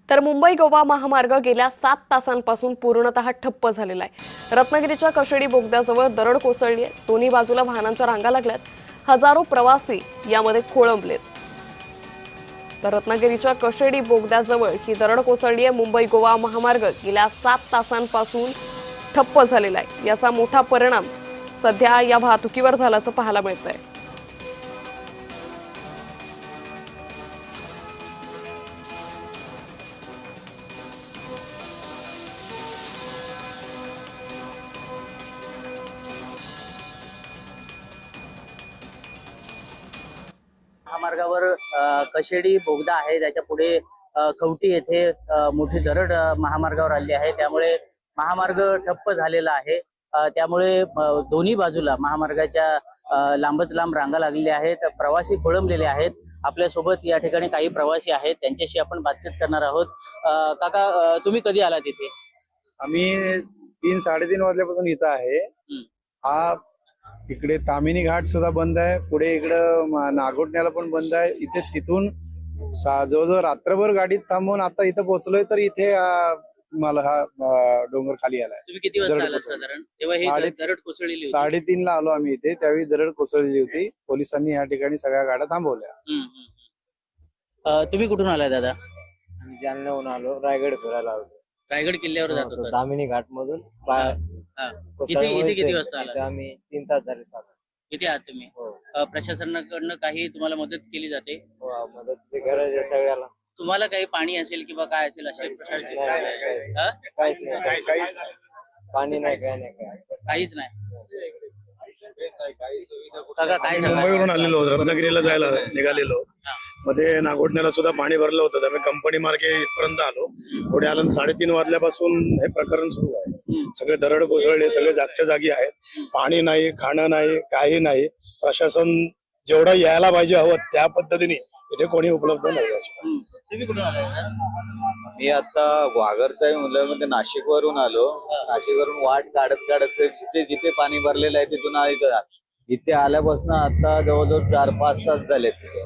तर मुंबई गोवा महामार्ग गेल्या 7 तासांपासून पूर्णतः ठप्प झालेला आहे। रत्नागिरीच्या कशेडी बोगद्याजवळ दरड कोसळली आहे। दोन्ही बाजूला वाहनांच्या रांगा लागल्यात। हजारो प्रवासी यामध्ये खोळंबलेत। तर रत्नागिरीच्या कशेडी बोगद्याजवळ ही दरड कोसळली आहे। मुंबई गोवा महामार्ग गेल्या 7 तासांपासून ठप्प झालेला आहे। याचा मोठा परिणाम सध्या या वाहतुकीवर झाल्याचं पाहायला मिळतंय। महामार्गावर कशेडी बोगदा आहे, त्याच्या पुढे खवटी येथे मोठी दरड महामार्गावर आली आहे। त्यामुळे महामार्ग ठप्प झालेला आहे। त्यामुळे दोन्ही बाजूला महामार्गाच्या लांबच लांब रांगा लागलेल्या आहेत। प्रवासी खोळंबलेले आहेत। आपल्या सोबत या ठिकाणी काही प्रवासी आहेत, त्यांच्याशी आपण बातचीत करणार आहोत। काका, तुम्ही कधी आलात इथे? आम्ही 3-3:30 वाजल्यापासून इथं आहे। हा इकडे तामिनी घाट सुद्धा बंद आहे, पुढे इकडं नागोठण्याला पण बंद आहे। इथे तिथून जवळजवळ रात्रभर गाडीत थांबून आता इथं पोहोचलोय, तर इथे मला हा डोंगर खाली आलाय। तुम्ही किती वाजता आलात साधारण? तेव्हा ही दरड कोसळलेली होती? 3:30 ला आलो आम्ही इथे, त्यावेळी दरड कोसळलेली होती। पोलिसांनी या ठिकाणी सगळ्या गाड्या थांबवल्या। तुम्ही कुठून आलाय दादा? आम्ही जालन्याहून आलो, रायगड फिरायला आलो। रायगड किल्ल्यावर जात होता? दामिनी घाट मधून इथे किती वाजता आला? आम्ही 3 तास झाले साधारण। किती आहात तुम्ही? प्रशासनाकडनं काही तुम्हाला मदत केली जाते? मदत गरज आहे सगळ्याला। तुम्हाला काही पाणी असेल किंवा काय असेल असे प्रश्नाचे? काहीच नाही, पाणी नाही, काय नाही, काहीच नाही। काका, काय सांगा? मुंबईवरून आलेलो, रत्नागिरीला जायला निघालेलो। मध्ये नागोठण्याला सुद्धा पाणी भरलं होतं, आम्ही कंपनी मार्गे इथपर्यंत आलो। पुढे आलं 3:30 वाजल्यापासून हे प्रकरण सुरू आहे। सगळे दरड कोसळले, सगळे जागच्या जागी आहेत। पाणी नाही, खाणं नाही, काही नाही। प्रशासन जेवढं यायला पाहिजे हवं त्या पद्धतीने इथे कोणी उपलब्ध नाही। तुम्ही कुठून आलाय? मी आता वाघरचाई मुलामध्ये नाशिक वरून आलो। नाशिक वरून वाट काढत काढत जिथे जिथे पाणी भरलेलं आहे तिथून इथे आल्यापासून आता जवळजवळ 4-5 तास झाले तिथे।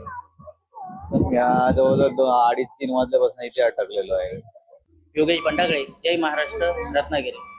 जवळजवळ 2:30-3 वाजल्यापासून इथे अटकलेलो आहे। योगेश बंडागळे, जय महाराष्ट्र, रत्नागिरी।